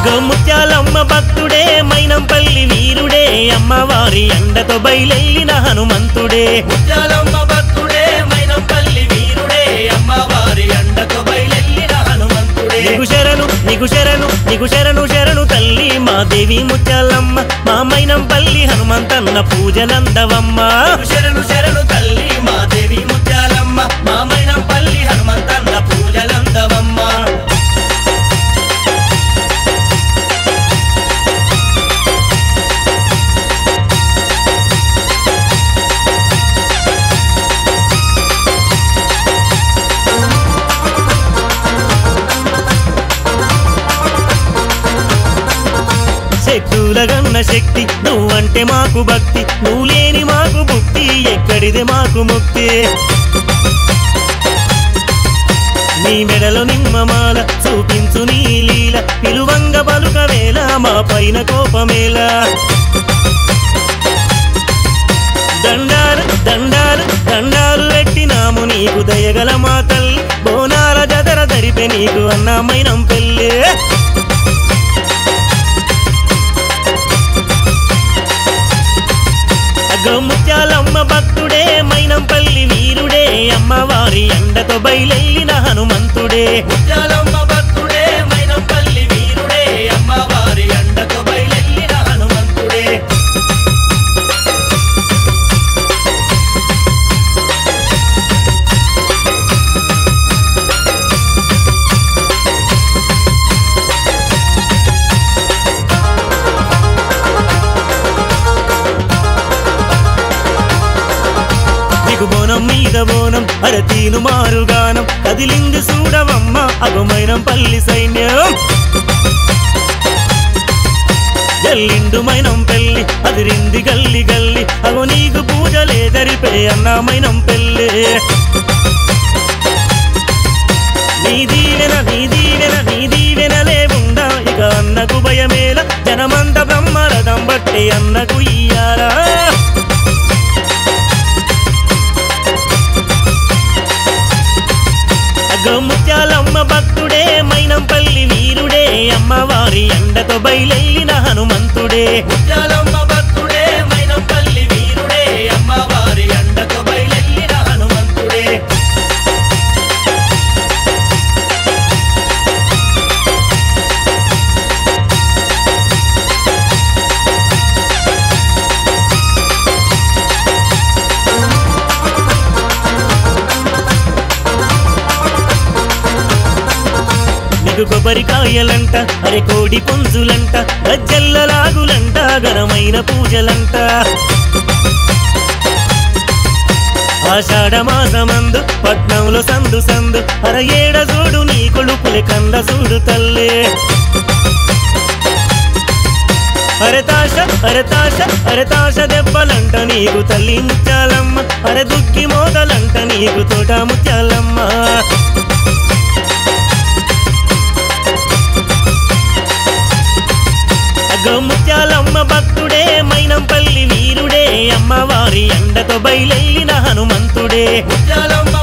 ముత్యాలమ్మ భక్తుడే మైనంపల్లి వీరుడే అమ్మవారి అండతో బయలెల్లిన హనుమంతుడే ముత్యాలమ్మ భక్తుడే మైనంపల్లి వీరుడే అమ్మవారి అండతో బయలెల్లిన హనుమంతుడే నీకు శరణు నీకు శరణు నీకు శరణు శరణు తల్లి మా దేవి ముత్యాలమ్మ మా మైనంపల్లి హనుమంతన్న పూజలందవమ్మ శరణు శరణు తల్లి మా దేవి ముత్యాలమ్మ మా మైనంపల్లి హనుమంతన్న పూజలందవమ్మ శక్తులగన్న శక్తి నువ్వంటే మాకు భక్తి నువ్వు లేని మాకు భక్తి ఎక్కడిదే మాకు ముక్తి నీ మెడలో నిమ్మమాల చూపించు నీ లీల పిలువంగ పలుకవేళ మా పైన కోపమేళ దండాలు దండాలు దండాలు పెట్టినాము నీకు దయగల మా తల్లి బోనాల జదర దరిపే నీకు అన్నమైనం పెళ్ళే ముత్యాలమ్మ భక్తుడే మైనంపల్లి వీరుడే అమ్మవారి అండతో బయలెల్లిన హనుమంతుడే ముత్యాలమ్మ భక్తుడే మైనంపల్లి వీరుడే అమ్మవారి అండతో బయలెల్లిన హనుమంతుడే బోనం మీద బోనం అరతీను మారుగానం కదిలింది చూడవమ్మ అగుమైనంపల్లి సైన్యం గల్లిండు మైనంపల్లి అదిరింది గల్లి గల్లి అగో నీకు పూజలే జరిపే అన్నమైనం పెళ్ళి నీ దీవెన నీ దీవెన నీ దీవెనలే ఉందా ఇక అన్నకు భయమేల జనమంత బ్రహ్మరథం బట్టే అన్నకు ఇయ్యారా ముత్యాలమ్మ భక్తుడే మైనంపల్లి వీరుడే అమ్మవారి అండతో బయలెల్లిన హనుమంతుడే ముత్యాలమ్మ భక్తుడే మైనంపల్లి వీరుడే అమ్మవారి అండతో బయలెల్లిన హనుమంతుడే కొబ్బరికాయలంట అరే కోడి పుంజులంట గజ్జెల్లలాగులంట ఘనమైన పూజలంట ఆషాఢ మాసమందు పట్నంలో సందు సందు అర ఏడ చూడు నీ కొడుకులే కంద చూడు తల్లే అరతాశ అరతాశ అరతాశ దెబ్బలంట నీకు తల్లి ముత్యాలమ్మ అరే దుక్కి మోదలంట నీకు తోట ముత్యాలమ్మ ముత్యాలమ్మ భక్తుడే మైనంపల్లి వీరుడే అమ్మవారి అండతో బయలెల్లిన హనుమంతుడే ముత్యాలమ్మ